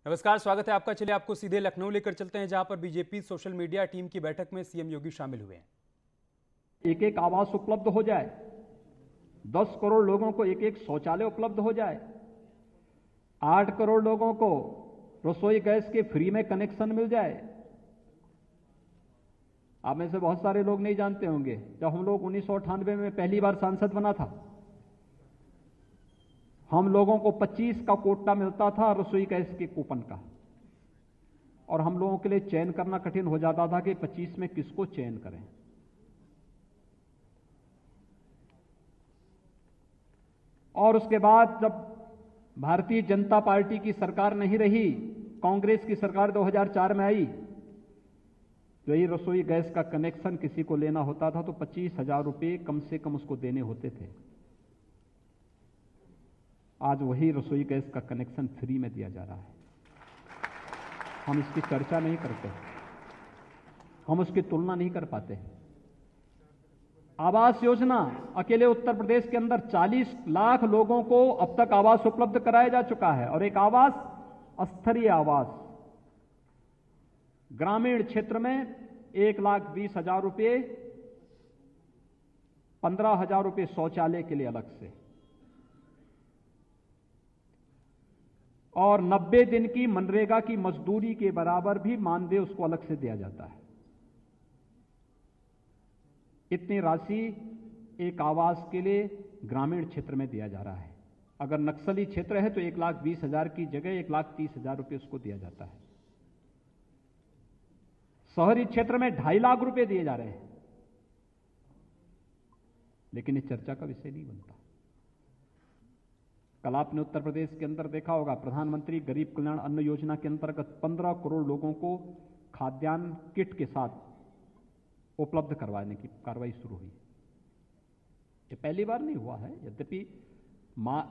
नमस्कार, स्वागत है आपका। चलिए आपको सीधे लखनऊ लेकर चलते हैं, जहां पर बीजेपी सोशल मीडिया टीम की बैठक में सीएम योगी शामिल हुए हैं। एक एक आवास उपलब्ध हो जाए, 10 करोड़ लोगों को एक एक शौचालय उपलब्ध हो जाए, 8 करोड़ लोगों को रसोई गैस के फ्री में कनेक्शन मिल जाए। आप में से बहुत सारे लोग नहीं जानते होंगे, जब हम लोग 1998 में पहली बार सांसद बना था, हम लोगों को 25 का कोटा मिलता था रसोई गैस के कूपन का, और हम लोगों के लिए चयन करना कठिन हो जाता था कि 25 में किसको चयन करें। और उसके बाद जब भारतीय जनता पार्टी की सरकार नहीं रही, कांग्रेस की सरकार 2004 में आई, तो यही रसोई गैस का कनेक्शन किसी को लेना होता था तो 25,000 रुपये कम से कम उसको देने होते थे। आज वही रसोई गैस का कनेक्शन फ्री में दिया जा रहा है। हम इसकी चर्चा नहीं करते, हम उसकी तुलना नहीं कर पाते। आवास योजना, अकेले उत्तर प्रदेश के अंदर 40 लाख लोगों को अब तक आवास उपलब्ध कराया जा चुका है। और एक आवास स्तरीय आवास, ग्रामीण क्षेत्र में 1,20,000 रुपये, 15,000 रुपये शौचालय के लिए अलग से, और 90 दिन की मनरेगा की मजदूरी के बराबर भी मानदेय उसको अलग से दिया जाता है। इतनी राशि एक आवास के लिए ग्रामीण क्षेत्र में दिया जा रहा है। अगर नक्सली क्षेत्र है तो 1,20,000 की जगह 1,30,000 रुपये उसको दिया जाता है। शहरी क्षेत्र में 2.5 लाख रुपए दिए जा रहे हैं, लेकिन ये चर्चा का विषय नहीं बनता। कल आपने उत्तर प्रदेश के अंदर देखा होगा, प्रधानमंत्री गरीब कल्याण अन्न योजना के अंतर्गत 15 करोड़ लोगों को खाद्यान्न किट के साथ उपलब्ध करवाने की कार्रवाई शुरू हुई। ये पहली बार नहीं हुआ है, यद्यपि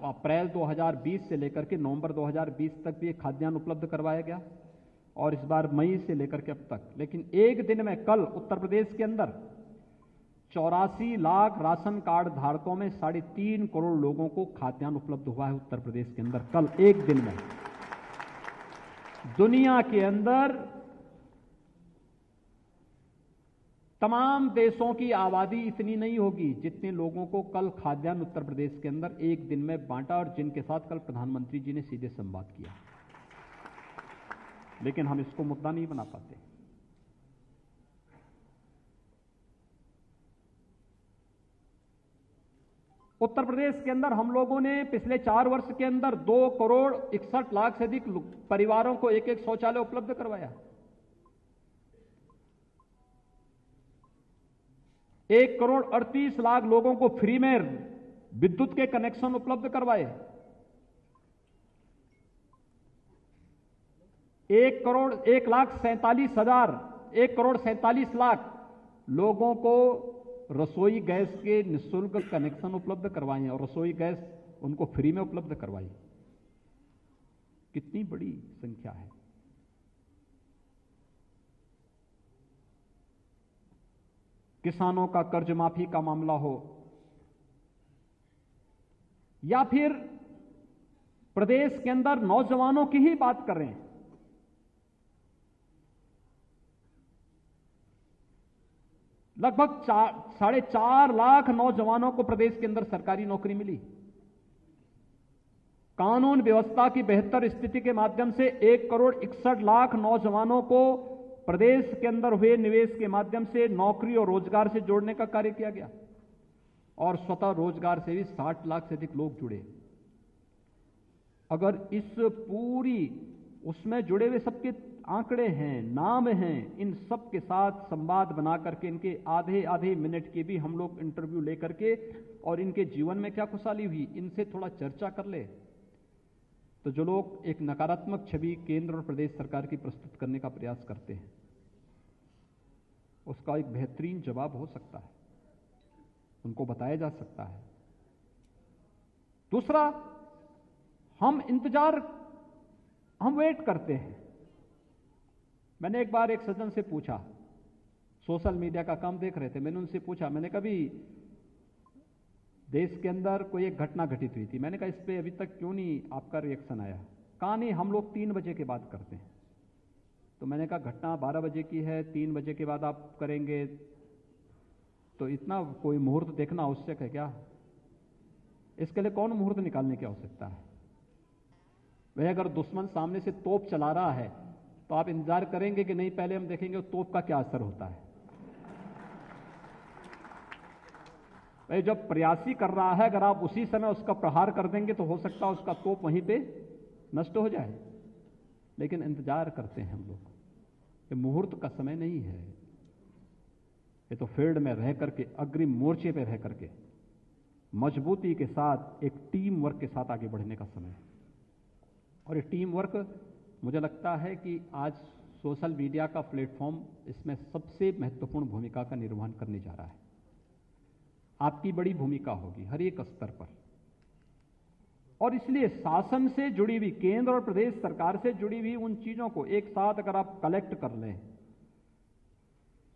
अप्रैल 2020 से लेकर के नवंबर 2020 तक भी ये खाद्यान्न उपलब्ध करवाया गया, और इस बार मई से लेकर के अब तक। लेकिन एक दिन में कल उत्तर प्रदेश के अंदर 84 लाख राशन कार्ड धारकों में 3.5 करोड़ लोगों को खाद्यान्न उपलब्ध हुआ है उत्तर प्रदेश के अंदर, कल एक दिन में। दुनिया के अंदर तमाम देशों की आबादी इतनी नहीं होगी जितने लोगों को कल खाद्यान्न उत्तर प्रदेश के अंदर एक दिन में बांटा, और जिनके साथ कल प्रधानमंत्री जी ने सीधे संवाद किया। लेकिन हम इसको मुद्दा नहीं बना पाते। उत्तर प्रदेश के अंदर हम लोगों ने पिछले 4 वर्ष के अंदर 2 करोड़ 61 लाख से अधिक परिवारों को एक एक शौचालय उपलब्ध करवाया। 1 करोड़ 38 लाख लोगों को फ्री में विद्युत के कनेक्शन उपलब्ध करवाए। 1 करोड़ 1,47 लाख लोगों को रसोई गैस के निःशुल्क कनेक्शन उपलब्ध करवाए, और रसोई गैस उनको फ्री में उपलब्ध करवाई। कितनी बड़ी संख्या है। किसानों का कर्ज माफी का मामला हो, या फिर प्रदेश के अंदर नौजवानों की ही बात कर रहे हैं, लगभग 4.5 लाख नौजवानों को प्रदेश के अंदर सरकारी नौकरी मिली। कानून व्यवस्था की बेहतर स्थिति के माध्यम से 1 करोड़ 61 लाख नौजवानों को प्रदेश के अंदर हुए निवेश के माध्यम से नौकरी और रोजगार से जोड़ने का कार्य किया गया, और स्वतः रोजगार से भी 60 लाख से अधिक लोग जुड़े। अगर इस पूरी उसमें जुड़े हुए सबके आंकड़े हैं, नाम हैं, इन सब के साथ संवाद बना करके इनके आधे आधे मिनट के भी हम लोग इंटरव्यू लेकर के, और इनके जीवन में क्या खुशहाली हुई, इनसे थोड़ा चर्चा कर ले, तो जो लोग एक नकारात्मक छवि केंद्र और प्रदेश सरकार की प्रस्तुत करने का प्रयास करते हैं, उसका एक बेहतरीन जवाब हो सकता है, उनको बताया जा सकता है। दूसरा, हम वेट करते हैं। मैंने एक बार एक सज्जन से पूछा, सोशल मीडिया का काम देख रहे थे, मैंने उनसे पूछा, मैंने कभी देश के अंदर कोई एक घटना घटित हुई थी, मैंने कहा इस पे अभी तक क्यों नहीं आपका रिएक्शन आया। कहा नहीं, हम लोग 3 बजे के बाद करते हैं। तो मैंने कहा घटना 12 बजे की है, 3 बजे के बाद आप करेंगे तो इतना कोई मुहूर्त देखना आवश्यक है क्या? इसके लिए कौन मुहूर्त निकालने की आवश्यकता है? वह अगर दुश्मन सामने से तोप चला रहा है तो आप इंतजार करेंगे कि नहीं, पहले हम देखेंगे तोप का क्या असर होता है। भाई जब प्रयासी कर रहा है, अगर आप उसी समय उसका प्रहार कर देंगे तो हो सकता है उसका तोप वहीं पे नष्ट हो जाए। लेकिन इंतजार करते हैं हम लोग। ये मुहूर्त का समय नहीं है, ये तो फील्ड में रह करके, अग्रिम मोर्चे पे रह करके मजबूती के साथ एक टीम वर्क के साथ आगे बढ़ने का समय है। और ये टीम वर्क मुझे लगता है कि आज सोशल मीडिया का प्लेटफॉर्म इसमें सबसे महत्वपूर्ण भूमिका का निर्वहन करने जा रहा है। आपकी बड़ी भूमिका होगी हर एक स्तर पर, और इसलिए शासन से जुड़ी हुई, केंद्र और प्रदेश सरकार से जुड़ी हुई उन चीजों को एक साथ अगर आप कलेक्ट कर लें,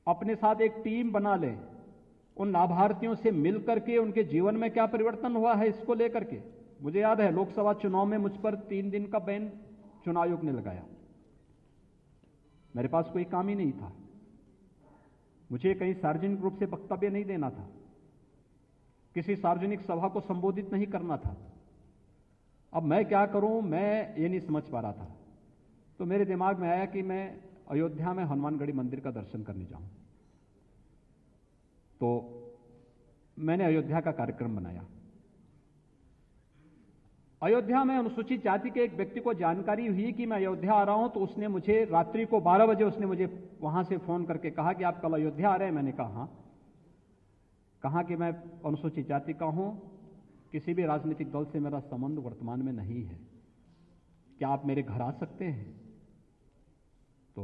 अपने साथ एक टीम बना लें, उन लाभार्थियों से मिलकर के उनके जीवन में क्या परिवर्तन हुआ है इसको लेकर के। मुझे याद है लोकसभा चुनाव में मुझ पर 3 दिन का बैन चुनाव आयोग ने लगाया। मेरे पास कोई काम ही नहीं था, मुझे कहीं सार्वजनिक रूप से वक्तव्य नहीं देना था, किसी सार्वजनिक सभा को संबोधित नहीं करना था। अब मैं क्या करूं, मैं ये नहीं समझ पा रहा था। तो मेरे दिमाग में आया कि मैं अयोध्या में हनुमानगढ़ी मंदिर का दर्शन करने जाऊं। तो मैंने अयोध्या का कार्यक्रम बनाया। अयोध्या में अनुसूचित जाति के एक व्यक्ति को जानकारी हुई कि मैं अयोध्या आ रहा हूं, तो उसने मुझे रात्रि को 12 बजे उसने मुझे वहां से फोन करके कहा कि आप कल अयोध्या आ रहे हैं। मैंने कहा हाँ। कहा कि मैं अनुसूचित जाति का हूं, किसी भी राजनीतिक दल से मेरा संबंध वर्तमान में नहीं है, क्या आप मेरे घर आ सकते हैं? तो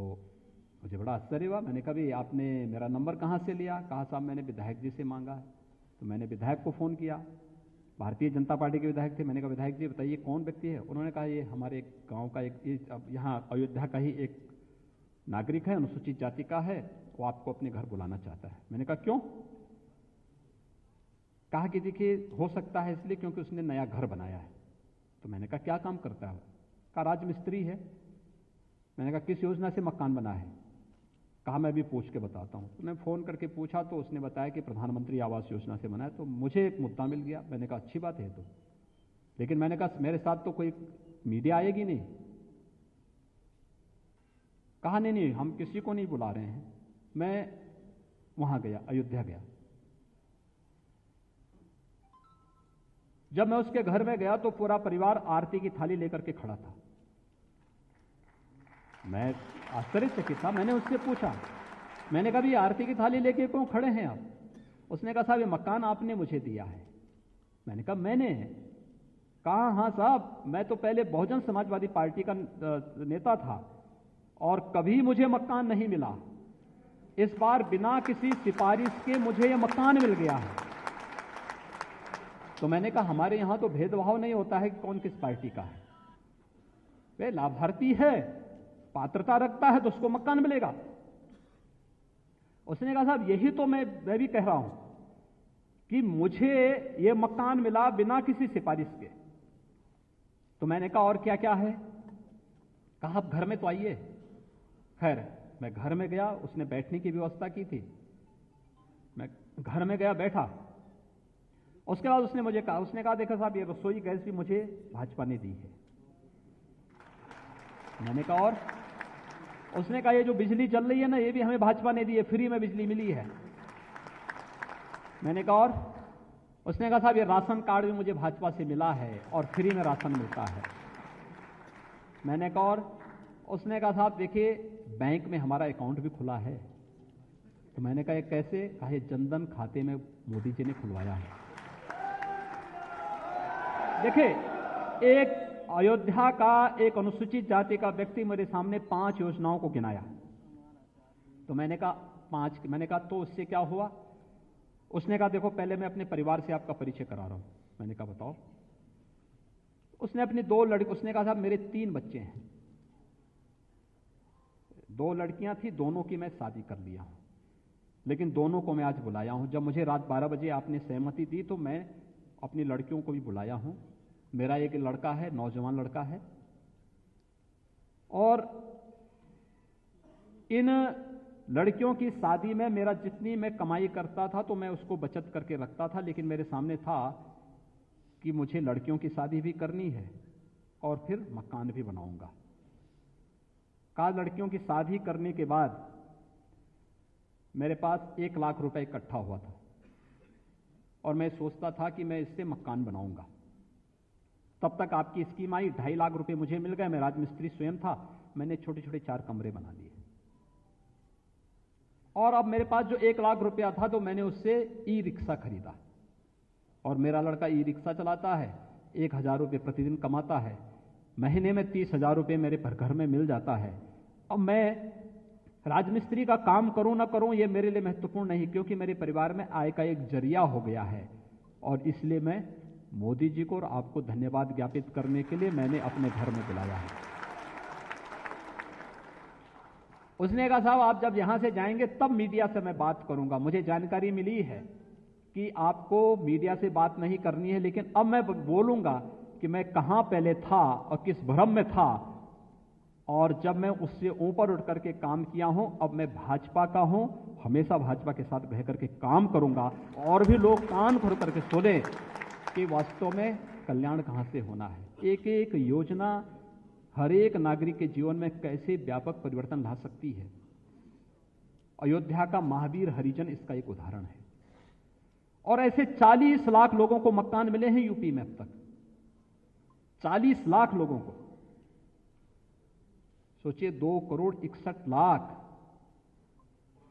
मुझे बड़ा आश्चर्य हुआ। मैंने कहा भी आपने मेरा नंबर कहाँ से लिया? कहा साहब मैंने विधायक जी से मांगा है। तो मैंने विधायक को फोन किया, भारतीय जनता पार्टी के विधायक थे। मैंने कहा विधायक जी बताइए कौन व्यक्ति है? उन्होंने कहा ये हमारे गांव का एक, यहाँ अयोध्या का ही एक नागरिक है, अनुसूचित जाति का है, वो आपको अपने घर बुलाना चाहता है। मैंने कहा क्यों? कहा कि देखिए हो सकता है इसलिए क्योंकि उसने नया घर बनाया है। तो मैंने कहा क्या काम करता है? कहा राजमिस्त्री है। मैंने कहा किस योजना से मकान बना है? कहा मैं भी पूछ के बताता हूं। तो मैं फोन करके पूछा तो उसने बताया कि प्रधानमंत्री आवास योजना से बना है। तो मुझे एक मुद्दा मिल गया। मैंने कहा अच्छी बात है तो, लेकिन मैंने कहा मेरे साथ तो कोई मीडिया आएगी नहीं। कहा नहीं नहीं हम किसी को नहीं बुला रहे हैं। मैं वहां गया, अयोध्या गया। जब मैं उसके घर में गया तो पूरा परिवार आरती की थाली लेकर के खड़ा था। मैं आश्चर्यचकित था। मैंने उससे पूछा, मैंने कहा भी आरती की थाली लेके क्यों खड़े हैं आप? उसने कहा साहब ये मकान आपने मुझे दिया है। मैंने कहा मैंने? कहा हाँ साहब, मैं तो पहले बहुजन समाजवादी पार्टी का नेता था और कभी मुझे मकान नहीं मिला। इस बार बिना किसी सिफारिश के मुझे यह मकान मिल गया है। तो मैंने कहा हमारे यहां तो भेदभाव नहीं होता है कि कौन किस पार्टी का है। वे लाभार्थी है, पात्रता रखता है तो उसको मकान मिलेगा। उसने कहा साहब यही तो मैं भी कह रहा हूं कि मुझे यह मकान मिला बिना किसी सिफारिश के। तो मैंने कहा और क्या क्या है? कहा आप घर में तो आइए। खैर मैं घर में गया, उसने बैठने की व्यवस्था की थी। मैं घर में गया, बैठा। उसके बाद उसने मुझे कहा, उसने कहा देखा साहब ये रसोई गैस भी मुझे भाजपा ने दी है। मैंने कहा और? उसने कहा ये जो बिजली चल रही है ना, ये भी हमें भाजपा ने दी है, फ्री में बिजली मिली है। मैंने कहा और? उसने कहा साहब ये राशन कार्ड भी मुझे भाजपा से मिला है और फ्री में राशन मिलता है। मैंने कहा और? उसने कहा साहब देखिए बैंक में हमारा अकाउंट भी खुला है। तो मैंने कहा ये कैसे? कहा ये जनधन खाते में मोदी जी ने खुलवाया है। देखिए एक अयोध्या का एक अनुसूचित जाति का व्यक्ति मेरे सामने 5 योजनाओं को गिनाया। तो मैंने कहा 5, मैंने कहा तो उससे क्या हुआ? उसने कहा देखो पहले मैं अपने परिवार से आपका परिचय करा रहा हूं। मैंने कहा बताओ। उसने अपनी 2 लड़की, उसने कहा साहब मेरे 3 बच्चे हैं, 2 लड़कियां थी, दोनों की मैं शादी कर लिया हूं, लेकिन दोनों को मैं आज बुलाया हूं। जब मुझे रात 12 बजे आपने सहमति दी तो मैं अपनी लड़कियों को भी बुलाया हूं। मेरा एक लड़का है, नौजवान लड़का है, और इन लड़कियों की शादी में मेरा जितनी मैं कमाई करता था तो मैं उसको बचत करके रखता था, लेकिन मेरे सामने था कि मुझे लड़कियों की शादी भी करनी है और फिर मकान भी बनाऊंगा। कल लड़कियों की शादी करने के बाद मेरे पास 1 लाख रुपए इकट्ठा हुआ था और मैं सोचता था कि मैं इससे मकान बनाऊंगा। तब तक आपकी स्कीम आई, 2.5 लाख रुपए मुझे मिल गए। मैं राजमिस्त्री स्वयं था, मैंने छोटे छोटे 4 कमरे बना लिए और अब मेरे पास जो 1 लाख रुपया था तो मैंने उससे ई रिक्शा खरीदा और मेरा लड़का ई रिक्शा चलाता है, 1,000 रुपये प्रतिदिन कमाता है, महीने में 30,000 रुपये मेरे घर में मिल जाता है। अब मैं राजमिस्त्री का काम करूं ना करूं ये मेरे लिए महत्वपूर्ण नहीं, क्योंकि मेरे परिवार में आय का एक जरिया हो गया है और इसलिए मैं मोदी जी को और आपको धन्यवाद ज्ञापित करने के लिए मैंने अपने घर में बुलाया है। उसने कहा साहब आप जब यहां से जाएंगे तब मीडिया से मैं बात करूंगा। मुझे जानकारी मिली है कि आपको मीडिया से बात नहीं करनी है, लेकिन अब मैं बोलूंगा कि मैं कहां पहले था और किस भ्रम में था, और जब मैं उससे ऊपर उठ करके काम किया हूं, अब मैं भाजपा का हूं, हमेशा भाजपा के साथ रह करके काम करूंगा और भी लोग कान खोल करके सुने कि वास्तव में कल्याण कहां से होना है। एक एक योजना हर एक नागरिक के जीवन में कैसे व्यापक परिवर्तन ला सकती है। अयोध्या का महावीर हरिजन इसका एक उदाहरण है और ऐसे 40 लाख लोगों को मकान मिले हैं यूपी में अब तक, 40 लाख लोगों को। सोचिए 2,61,00,000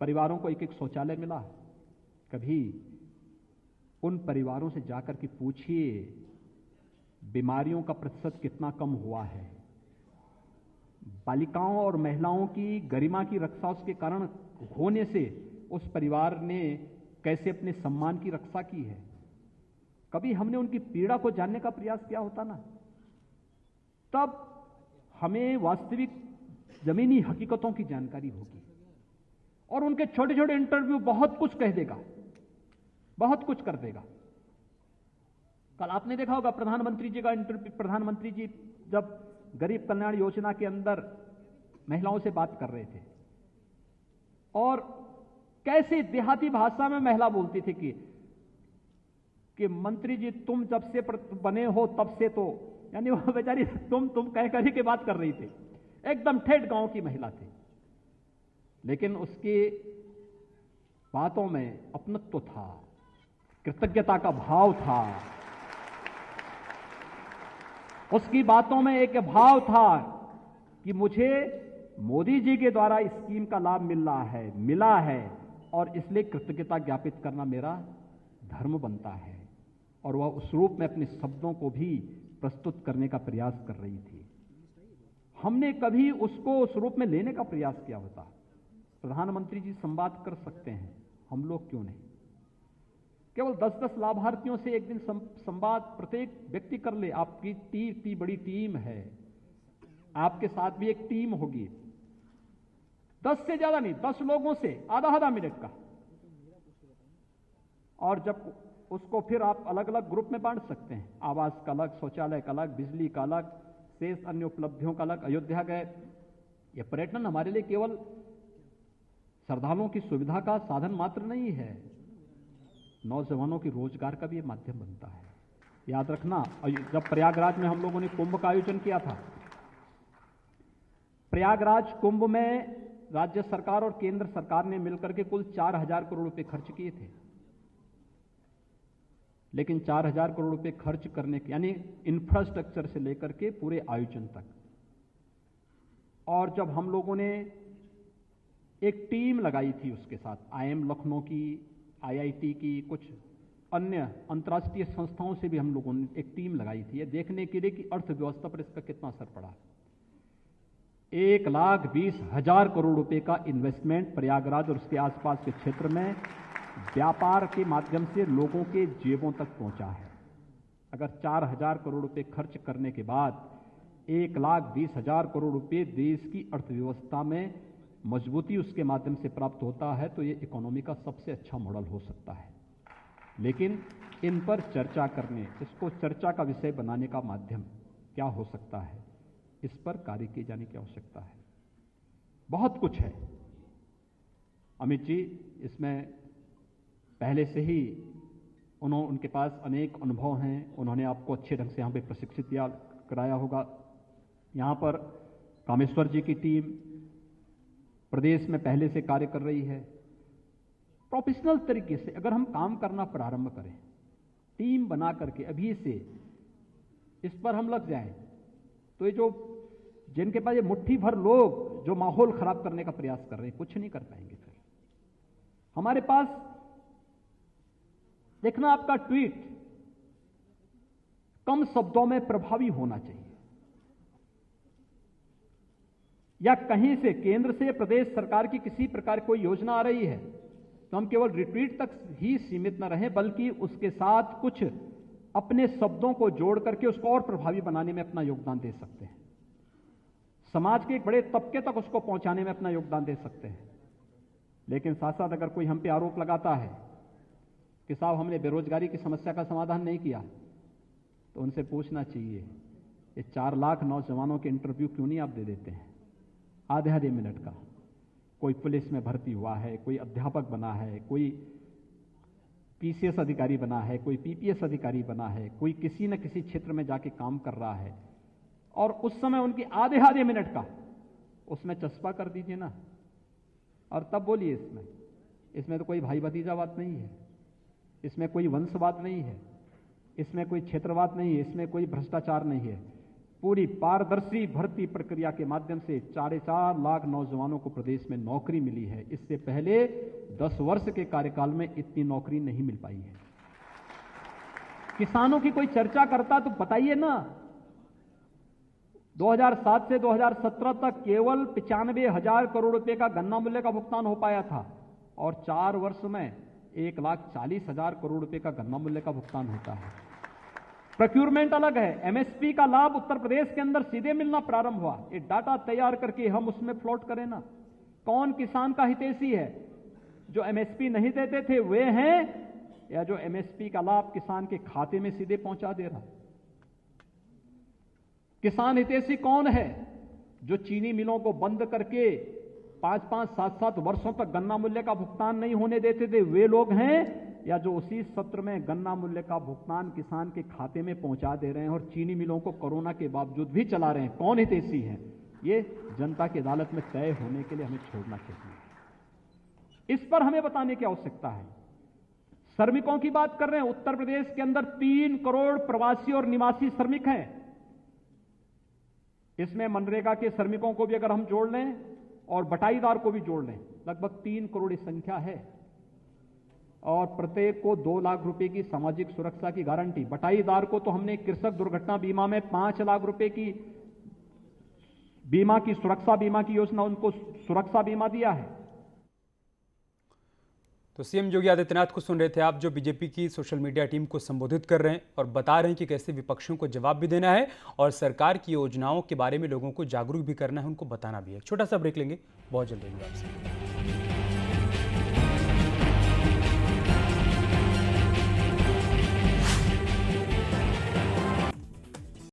परिवारों को एक एक शौचालय मिला। कभी उन परिवारों से जाकर के पूछिए बीमारियों का प्रतिशत कितना कम हुआ है, बालिकाओं और महिलाओं की गरिमा की रक्षा उसके कारण होने से उस परिवार ने कैसे अपने सम्मान की रक्षा की है। कभी हमने उनकी पीड़ा को जानने का प्रयास किया होता ना, तब हमें वास्तविक जमीनी हकीकतों की जानकारी होगी। और उनके छोटे छोटे इंटरव्यू बहुत कुछ कह देगा, बहुत कुछ कर देगा। कल आपने देखा होगा प्रधानमंत्री जी का इंटरव्यू, प्रधानमंत्री जी जब गरीब कल्याण योजना के अंदर महिलाओं से बात कर रहे थे और कैसे देहाती भाषा में महिला बोलती थी कि मंत्री जी तुम जब से बने हो तब से तो, यानी वो बेचारी तुम कह कर ही के बात कर रही थी। एकदम ठेठ गांव की महिला थी, लेकिन उसकी बातों में अपनत्व था, कृतज्ञता का भाव था, उसकी बातों में एक भाव था कि मुझे मोदी जी के द्वारा इस स्कीम का लाभ मिला है और इसलिए कृतज्ञता ज्ञापित करना मेरा धर्म बनता है। और वह उस रूप में अपने शब्दों को भी प्रस्तुत करने का प्रयास कर रही थी। हमने कभी उसको उस रूप में लेने का प्रयास किया होता। प्रधानमंत्री जी संवाद कर सकते हैं, हम लोग क्यों नहीं? केवल 10-10 लाभार्थियों से एक दिन संवाद प्रत्येक व्यक्ति कर ले। आपकी इतनी बड़ी टीम है, आपके साथ भी एक टीम होगी, 10 से ज्यादा नहीं, 10 लोगों से आधा मिनट का, और जब उसको फिर आप अलग अलग ग्रुप में बांट सकते हैं, आवास का अलग, शौचालय का अलग, बिजली का अलग, शेष अन्य उपलब्धियों का अलग। अयोध्या गए, यह पर्यटन हमारे लिए केवल श्रद्धालुओं की सुविधा का साधन मात्र नहीं है, नौजवानों के रोजगार का भी यह माध्यम बनता है। याद रखना, जब प्रयागराज में हम लोगों ने कुंभ का आयोजन किया था, प्रयागराज कुंभ में राज्य सरकार और केंद्र सरकार ने मिलकर के कुल 4,000 करोड़ रुपए खर्च किए थे। लेकिन 4,000 करोड़ रुपए खर्च करने के, यानी इंफ्रास्ट्रक्चर से लेकर के पूरे आयोजन तक, और जब हम लोगों ने एक टीम लगाई थी उसके साथ, IIM लखनऊ की, IIT की, कुछ अन्य अंतर्राष्ट्रीय संस्थाओं से भी हम लोगों ने एक टीम लगाई थी, देखने के लिए कि अर्थव्यवस्था पर इसका कितना असर पड़ा। 1,20,000 करोड़ रुपए का इन्वेस्टमेंट प्रयागराज और उसके आसपास के क्षेत्र में व्यापार के माध्यम से लोगों के जेबों तक पहुंचा है। अगर 4,000 करोड़ रुपए खर्च करने के बाद 1,20,000 करोड़ रुपए देश की अर्थव्यवस्था में मजबूती उसके माध्यम से प्राप्त होता है, तो ये इकोनॉमी का सबसे अच्छा मॉडल हो सकता है। लेकिन इन पर चर्चा करने, इसको चर्चा का विषय बनाने का माध्यम क्या हो सकता है? इस पर कार्य किए जाने की आवश्यकता है। बहुत कुछ है अमित जी, इसमें पहले से ही उनके पास अनेक अनुभव हैं। उन्होंने आपको अच्छे ढंग से यहाँ पे प्रशिक्षित कराया होगा। यहाँ पर कामेश्वर जी की टीम प्रदेश में पहले से कार्य कर रही है। प्रोफेशनल तरीके से अगर हम काम करना प्रारंभ करें, टीम बना करके अभी से इस पर हम लग जाएं, तो ये जो जिनके पास ये मुट्ठी भर लोग जो माहौल खराब करने का प्रयास कर रहे हैं, कुछ नहीं कर पाएंगे। फिर हमारे पास देखना, आपका ट्वीट कम शब्दों में प्रभावी होना चाहिए, या कहीं से केंद्र से प्रदेश सरकार की किसी प्रकार कोई योजना आ रही है तो हम केवल रिट्वीट तक ही सीमित न रहें, बल्कि उसके साथ कुछ अपने शब्दों को जोड़ करके उसको और प्रभावी बनाने में अपना योगदान दे सकते हैं। समाज के एक बड़े तबके तक उसको पहुंचाने में अपना योगदान दे सकते हैं। लेकिन साथ साथ अगर कोई हम पे आरोप लगाता है कि साहब हमने बेरोजगारी की समस्या का समाधान नहीं किया, तो उनसे पूछना चाहिए, ये 4 लाख नौजवानों के इंटरव्यू क्यों नहीं आप दे देते हैं आधे मिनट का? कोई पुलिस में भर्ती हुआ है, कोई अध्यापक बना है, कोई पीसीएस अधिकारी बना है, कोई पीपीएस अधिकारी बना है, कोई किसी न किसी क्षेत्र में जाके काम कर रहा है, और उस समय उनकी आधे मिनट का उसमें चस्पा कर दीजिए ना, और तब बोलिए। इसमें तो कोई भाई भतीजावाद नहीं है, इसमें कोई वंशवाद नहीं है, इसमें कोई क्षेत्रवाद नहीं है, इसमें कोई भ्रष्टाचार नहीं है। पूरी पारदर्शी भर्ती प्रक्रिया के माध्यम से 4.5 लाख नौजवानों को प्रदेश में नौकरी मिली है। इससे पहले 10 वर्ष के कार्यकाल में इतनी नौकरी नहीं मिल पाई है। किसानों की कोई चर्चा करता तो बताइए ना, 2007 से 2017 तक केवल 95,000 करोड़ रुपए का गन्ना मूल्य का भुगतान हो पाया था, और 4 वर्ष में 1,40,000 करोड़ रुपए का गन्ना मूल्य का भुगतान होता है। प्रोक्यूरमेंट अलग है। एमएसपी का लाभ उत्तर प्रदेश के अंदर सीधे मिलना प्रारंभ हुआ। ये डाटा तैयार करके हम उसमें प्लॉट करें ना, कौन किसान का हितैषी है? जो एमएसपी नहीं देते थे वे हैं, या जो एमएसपी का लाभ किसान के खाते में सीधे पहुंचा दे रहा? किसान हितैषी कौन है? जो चीनी मिलों को बंद करके 5-5, 7-7 वर्षों तक गन्ना मूल्य का भुगतान नहीं होने देते थे, वे लोग हैं? या जो उसी सत्र में गन्ना मूल्य का भुगतान किसान के खाते में पहुंचा दे रहे हैं और चीनी मिलों को कोरोना के बावजूद भी चला रहे हैं? कौन हितैषी है? ये जनता की अदालत में तय होने के लिए हमें छोड़ना चाहिए। इस पर हमें बताने की आवश्यकता है। श्रमिकों की बात कर रहे हैं, उत्तर प्रदेश के अंदर 3 करोड़ प्रवासी और निवासी श्रमिक हैं। इसमें मनरेगा के श्रमिकों को भी अगर हम जोड़ लें और बटाईदार को भी जोड़ लें, लगभग 3 करोड़ संख्या है, और प्रत्येक को 2 लाख रुपए की सामाजिक सुरक्षा की गारंटी। बटाईदार को तो हमने कृषक दुर्घटना बीमा में 5 लाख रुपए की बीमा की सुरक्षा बीमा की योजना, उनको सुरक्षा बीमा दिया है। तो सीएम योगी आदित्यनाथ को सुन रहे थे आप, जो बीजेपी की सोशल मीडिया टीम को संबोधित कर रहे हैं और बता रहे हैं कि कैसे विपक्षियों को जवाब भी देना है और सरकार की योजनाओं के बारे में लोगों को जागरूक भी करना है, उनको बताना भी है। छोटा सा ब्रेक लेंगे, बहुत जल्दी आपसे।